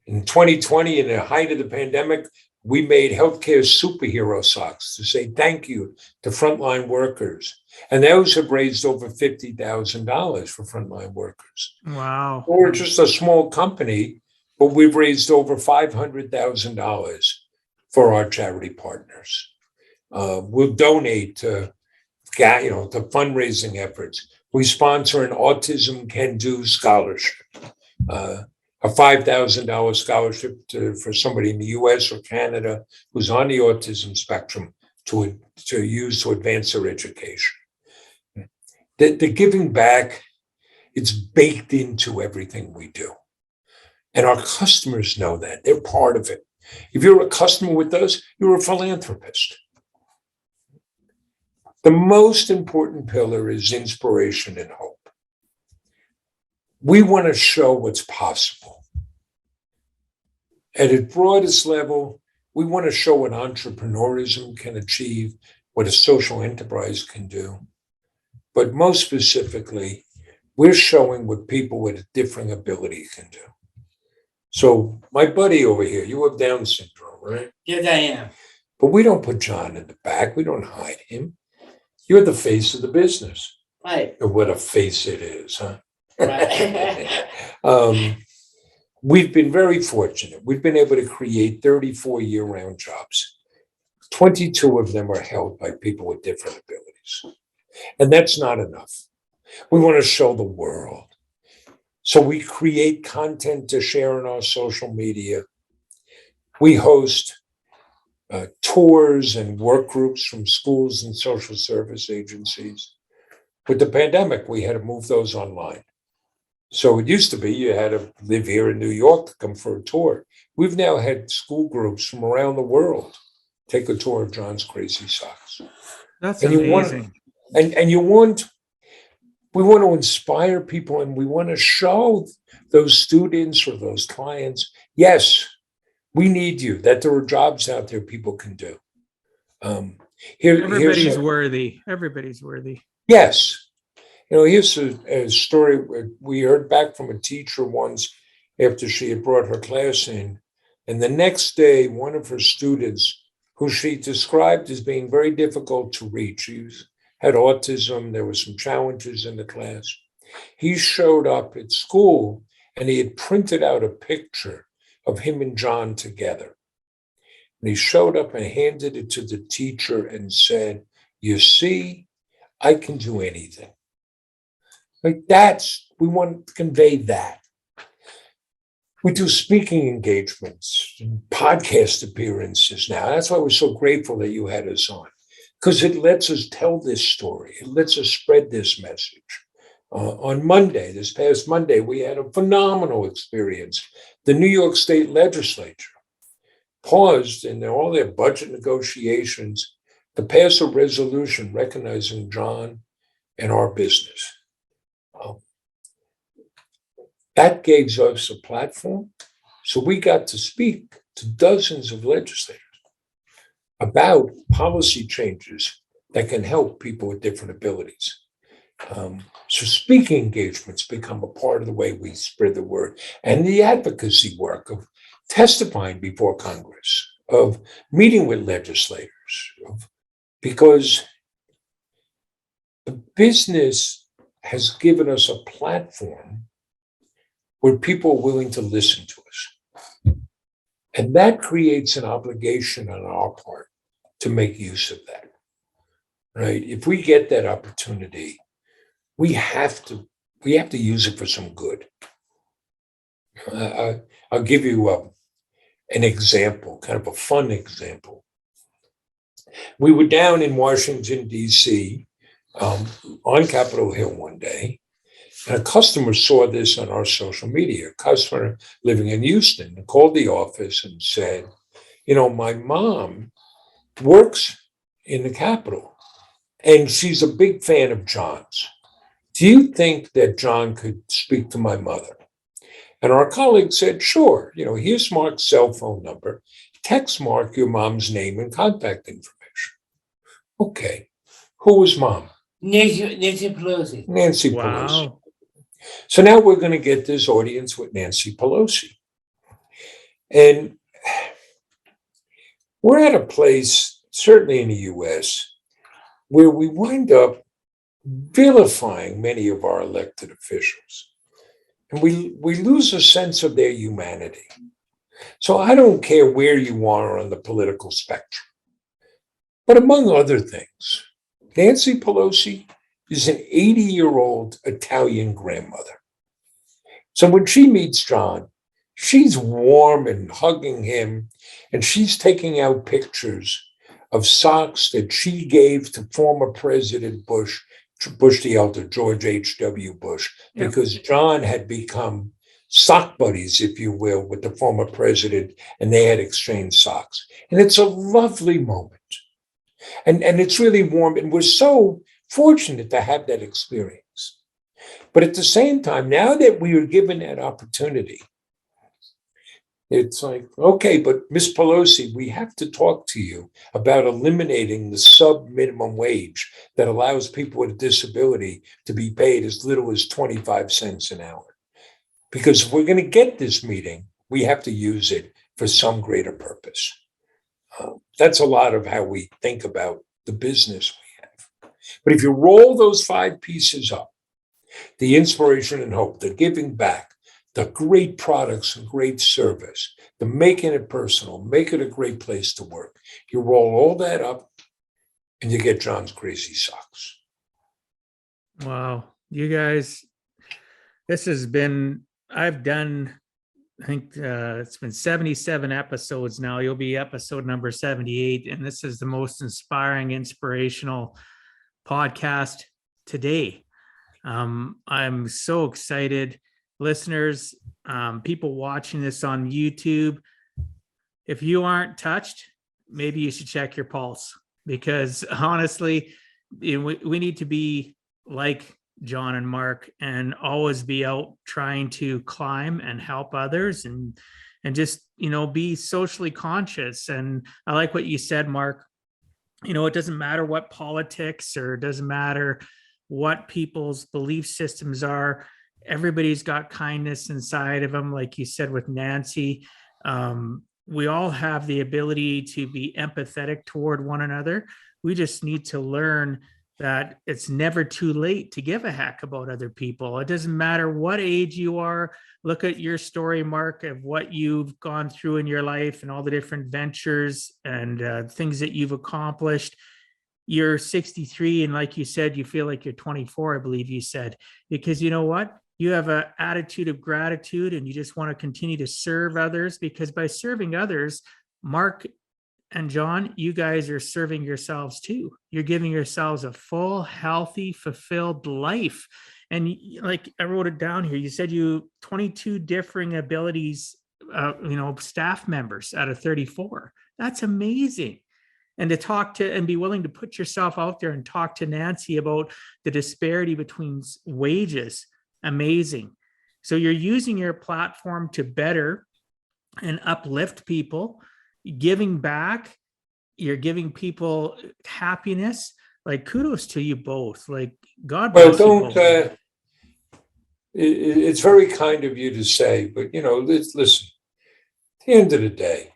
in 2020, in the height of the pandemic, we made healthcare superhero socks to say thank you to frontline workers. And those have raised over $50,000 for frontline workers. Wow. We're just a small company, but we've raised over $500,000 for our charity partners. We'll donate to fundraising efforts. We sponsor an Autism Can Do scholarship. A $5,000 scholarship for somebody in the US or Canada who's on the autism spectrum to use to advance their education. The giving back, it's baked into everything we do. And our customers know that. They're part of it. If you're a customer with us, you're a philanthropist. The most important pillar is inspiration and hope. We want to show what's possible. At its broadest level, we want to show what entrepreneurism can achieve, what a social enterprise can do. But most specifically, we're showing what people with a different ability can do. So my buddy over here, you have Down syndrome, right? Yes, I am. But we don't put John in the back. We don't hide him. You're the face of the business. Right. And what a face it is, huh? Right. We've been very fortunate. We've been able to create 34 year-round jobs. 22 of them are held by people with different abilities. And that's not enough. We want to show the world. So we create content to share on our social media. We host tours and work groups from schools and social service agencies. With the pandemic, we had to move those online. So it used to be you had to live here in New York to come for a tour. We've now had school groups from around the world take a tour of John's Crazy Socks. That's And amazing. We want to inspire people, and we want to show those students or those clients, yes, we need you, that there are jobs out there people can do. Everybody's worthy. Everybody's worthy. Yes. Here's a story we heard back from a teacher once after she had brought her class in. And the next day, one of her students, who she described as being very difficult to reach, had autism, there were some challenges in the class. He showed up at school and he had printed out a picture of him and John together. And he showed up and handed it to the teacher and said, "You see, I can do anything." Like we want to convey that. We do speaking engagements and podcast appearances now. That's why we're so grateful that you had us on, because it lets us tell this story. It lets us spread this message. On Monday, this past Monday, we had a phenomenal experience. The New York State Legislature paused in all their budget negotiations to pass a resolution recognizing John and our business. That gave us a platform. So we got to speak to dozens of legislators about policy changes that can help people with different abilities. So speaking engagements become a part of the way we spread the word, and the advocacy work of testifying before Congress, of meeting with legislators, because the business has given us a platform where people are willing to listen to us. And that creates an obligation on our part to make use of that, right? If we get that opportunity, we have to use it for some good. I'll give you an example, kind of a fun example. We were down in Washington, D.C. On Capitol Hill one day, and a customer saw this on our social media. A customer living in Houston called the office and said, my mom works in the Capitol, and she's a big fan of John's. Do you think that John could speak to my mother? And our colleague said, sure. Here's Mark's cell phone number. Text Mark your mom's name and contact information. Okay. Who was mom? Nancy Pelosi. Nancy Wow. Pelosi. So now we're going to get this audience with Nancy Pelosi. And we're at a place, certainly in the US, where we wind up vilifying many of our elected officials. And we lose a sense of their humanity. So I don't care where you are on the political spectrum. But among other things, Nancy Pelosi is an 80-year-old Italian grandmother. So when she meets John, she's warm and hugging him, and she's taking out pictures of socks that she gave to former President Bush the elder, George H.W. Bush, because John had become sock buddies, if you will, with the former president, and they had exchanged socks. And it's a lovely moment. And it's really warm, and we're so fortunate to have that experience. But at the same time, now that we are given that opportunity, it's like, okay, but Ms. Pelosi, we have to talk to you about eliminating the sub-minimum wage that allows people with a disability to be paid as little as 25 cents an hour. Because if we're going to get this meeting, we have to use it for some greater purpose. That's a lot of how we think about the business we have. But if you roll those 5 pieces up, the inspiration and hope, the giving back, the great products and great service, the making it personal, make it a great place to work. You roll all that up and you get John's Crazy Socks. Wow. You guys, this has been, I've done I think it's been 77 episodes now. You'll be episode number 78. And this is the most inspiring, inspirational podcast today. I'm so excited. Listeners, people watching this on YouTube, if you aren't touched, maybe you should check your pulse, because honestly, we need to be like John and Mark and always be out trying to climb and help others and just, be socially conscious. And I like what you said, Mark. It doesn't matter what politics, or it doesn't matter what people's belief systems are. Everybody's got kindness inside of them. Like you said with Nancy, we all have the ability to be empathetic toward one another. We just need to learn that it's never too late to give a heck about other people. It doesn't matter what age you are. Look at your story, Mark, of what you've gone through in your life and all the different ventures and things that you've accomplished. You're 63, and like you said, you feel like you're 24, I believe you said, because you know what? You have an attitude of gratitude, and you just want to continue to serve others, because by serving others, Mark and John, you guys are serving yourselves too. You're giving yourselves a full, healthy, fulfilled life. And like I wrote it down here, you said you 22 differing abilities, staff members out of 34. That's amazing. And to talk to and be willing to put yourself out there and talk to Nancy about the disparity between wages, amazing. So you're using your platform to better and uplift people, giving back. You're giving people happiness. Like, kudos to you both. Like, God bless you both. It's very kind of you to say, but listen, at the end of the day,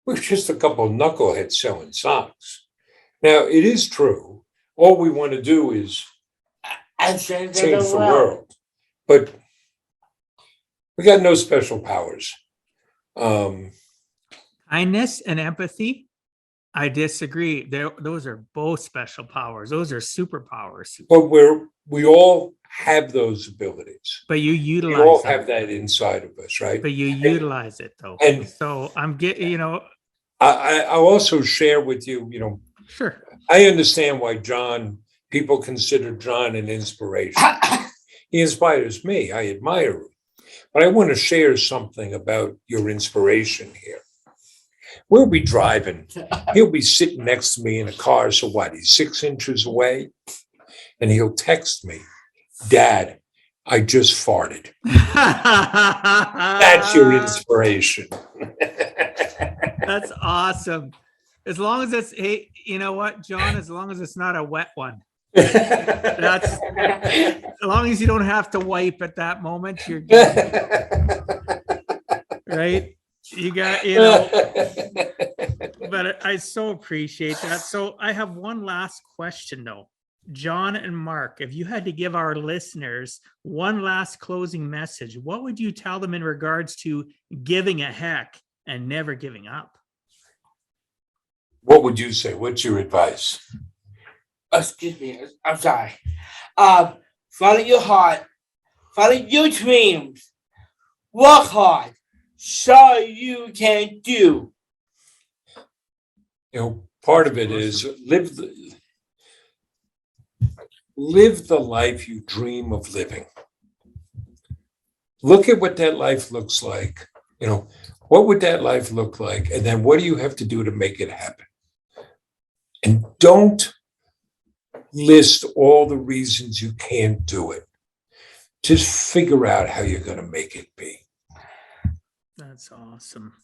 we're just a couple of knuckleheads selling socks. Now, it is true. All we want to do is change the world. But we got no special powers. Kindness and empathy, I disagree. Those are both special powers. Those are superpowers. But we all have those abilities. But you utilize We all have that inside of us, right? But you utilize it, though. And so I'm getting, I'll also share with you, Sure. I understand why people consider John an inspiration. He inspires me. I admire him. But I want to share something about your inspiration here. We'll be driving. He'll be sitting next to me in a car. So what? He's 6 inches away. And he'll text me, Dad, I just farted. That's your inspiration. That's awesome. As long as it's, hey, you know what, John, as long as it's not a wet one. That's as long as you don't have to wipe at that moment, you're good. Right? You got, but I so appreciate that. So I have one last question though. John and Mark, if you had to give our listeners one last closing message, what would you tell them in regards to giving a heck and never giving up? What would you say? What's your advice? Excuse me, I'm sorry. Follow your heart, follow your dreams, work hard, so you can do. Part of it is live the life you dream of living. Look at what that life looks like. What would that life look like? And then what do you have to do to make it happen? And don't list all the reasons you can't do it. Just figure out how you're going to make it be. That's awesome.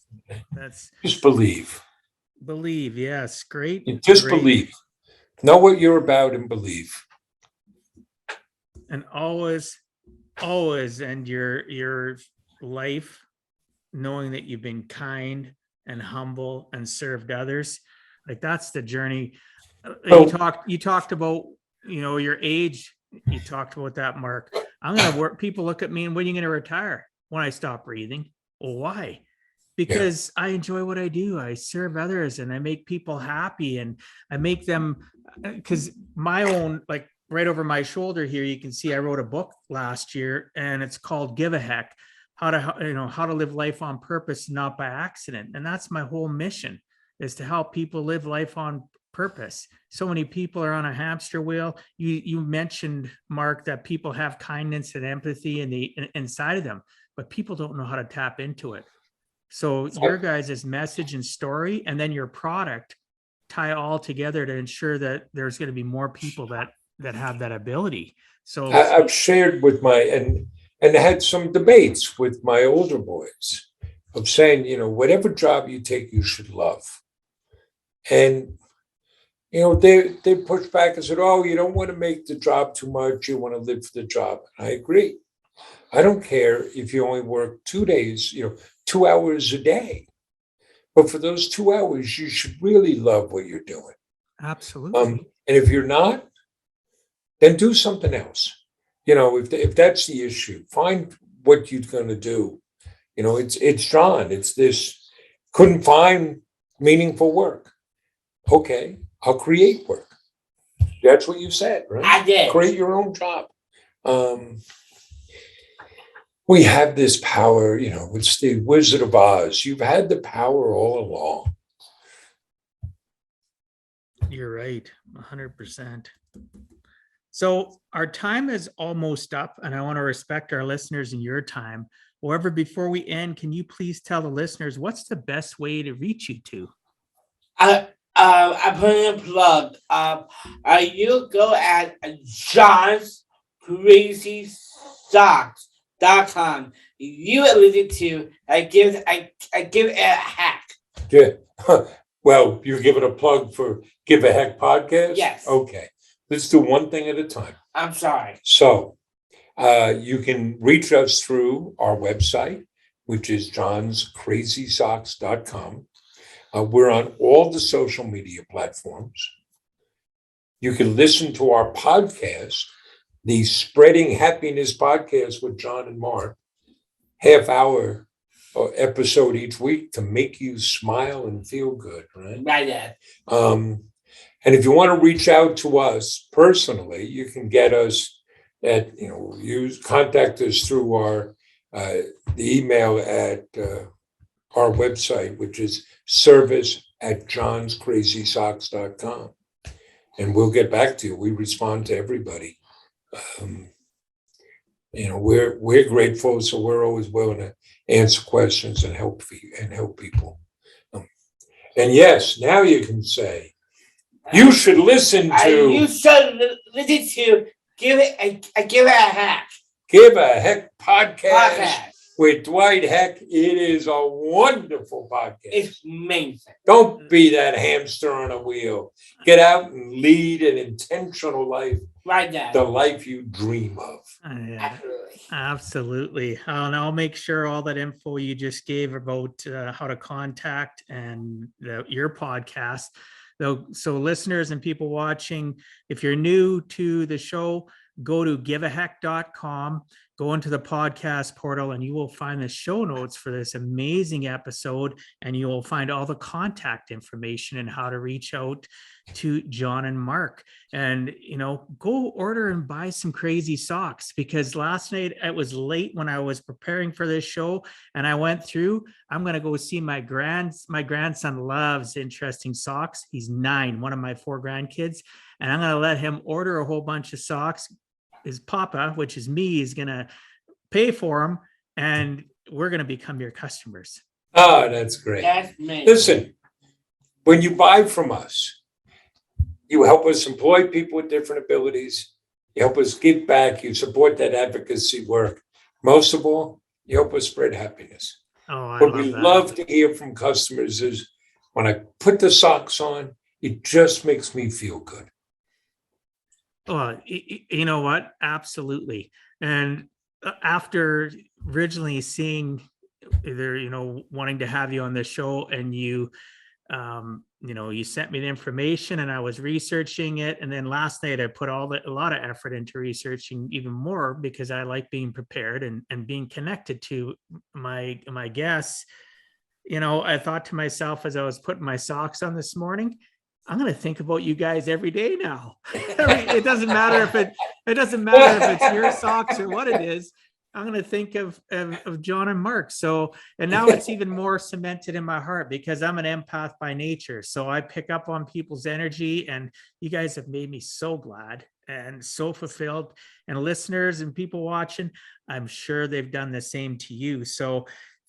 Just believe. Believe, yes. Great. Just believe. Know what you're about and believe. And always end your life knowing that you've been kind and humble and served others. Like, that's the journey. You talked about, your age. You talked about that, Mark. I'm going to work. People look at me and, when are you going to retire? When I stop breathing. Well, why? Because I enjoy what I do. I serve others and I make people happy, and I make them, because my own, like right over my shoulder here, you can see I wrote a book last year and it's called Give a Heck. how to live life on purpose, not by accident. And that's my whole mission, is to help people live life on purpose. So many people are on a hamster wheel. You mentioned, Mark, that people have kindness and empathy inside of them, but people don't know how to tap into it. So your guys' message and story, and then your product, tie all together to ensure that there's going to be more people that have that ability. So I've shared with and had some debates with my older boys of saying, whatever job you take, you should love. And they pushed back and said, "Oh, you don't want to make the job too much. You want to live for the job." And I agree. I don't care if you only work 2 days, 2 hours a day. But for those 2 hours, you should really love what you're doing. absolutely. And if you're not, then do something else. If that's the issue, find what you're going to do. It's John. It's this, couldn't find meaningful work. Okay, I'll create work. That's what you said, right? I did. Create your own job. We have this power, it's the Wizard of Oz. You've had the power all along. You're right, 100%. So our time is almost up, and I want to respect our listeners and your time. However, before we end, can you please tell the listeners what's the best way to reach you to? I put in a plug. You go at johnscrazysocks.com. You alluded to I give it a hack. Yeah. Well, you're giving a plug for Give a Heck podcast? Yes. Okay. Let's do one thing at a time. I'm sorry. So you can reach us through our website, which is johnscrazysocks.com. We're on all the social media platforms. You can listen to our podcast, the Spreading Happiness podcast with John and Mark, half-hour episode each week to make you smile and feel good, right? Right, Dad. And if you want to reach out to us personally, you can get us at, contact us through our the email at our website, which is service@johnscrazysocks.com. And we'll get back to you. We respond to everybody. We're grateful, so we're always willing to answer questions and help people. And yes, now you can say, you should listen to. You should listen to Give It a Hack. Give a Heck podcast with Dwight Heck. It is a wonderful podcast. It's amazing. Don't be that hamster on a wheel. Get out and lead an intentional life. Right, Dad. The life you dream of. Absolutely. And I'll make sure all that info you just gave about how to contact and your podcast. So listeners and people watching, if you're new to the show, go to giveaheck.com, go into the podcast portal, and you will find the show notes for this amazing episode, and you will find all the contact information and how to reach out to John and Mark. And, go order and buy some crazy socks, because last night it was late when I was preparing for this show, and I went through, I'm going to go see my grandson loves interesting socks. He's 9, one of my 4 grandkids, and I'm going to let him order a whole bunch of socks. His papa, which is me, is going to pay for them, and we're going to become your customers. Oh, that's great. That's me. Listen, when you buy from us, you help us employ people with different abilities. You help us give back. You support that advocacy work. Most of all, you help us spread happiness. What we love to hear from customers is, when I put the socks on, it just makes me feel good. Well, you know what? Absolutely. And after originally seeing either, wanting to have you on the show, and you sent me the information and I was researching it. And then last night I put a lot of effort into researching even more, because I like being prepared and being connected to my guests. I thought to myself, as I was putting my socks on this morning, I'm going to think about you guys every day now. It doesn't matter if it's your socks or what it is. I'm going to think of John and Mark. So, and now it's even more cemented in my heart because I'm an empath by nature. So I pick up on people's energy, and you guys have made me so glad and so fulfilled. And listeners and people watching, I'm sure they've done the same to you. So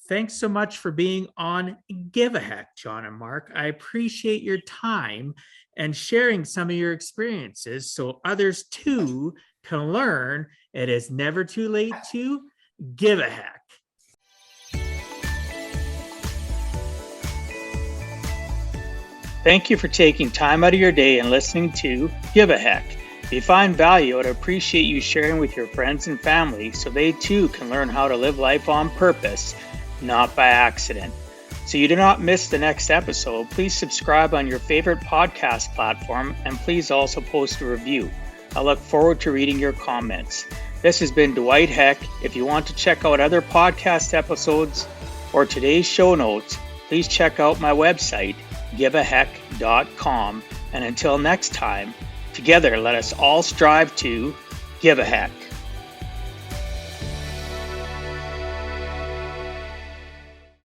thanks so much for being on Give a Heck, John and Mark. I appreciate your time and sharing some of your experiences so others too can learn it is never too late to give a heck. Thank you for taking time out of your day and listening to Give a Heck. If you find value, I'd appreciate you sharing with your friends and family so they too can learn how to live life on purpose, not by accident. So you do not miss the next episode, please subscribe on your favorite podcast platform and please also post a review. I look forward to reading your comments. This has been Dwight Heck. If you want to check out other podcast episodes or today's show notes, please check out my website, giveaheck.com. And until next time, together let us all strive to give a heck.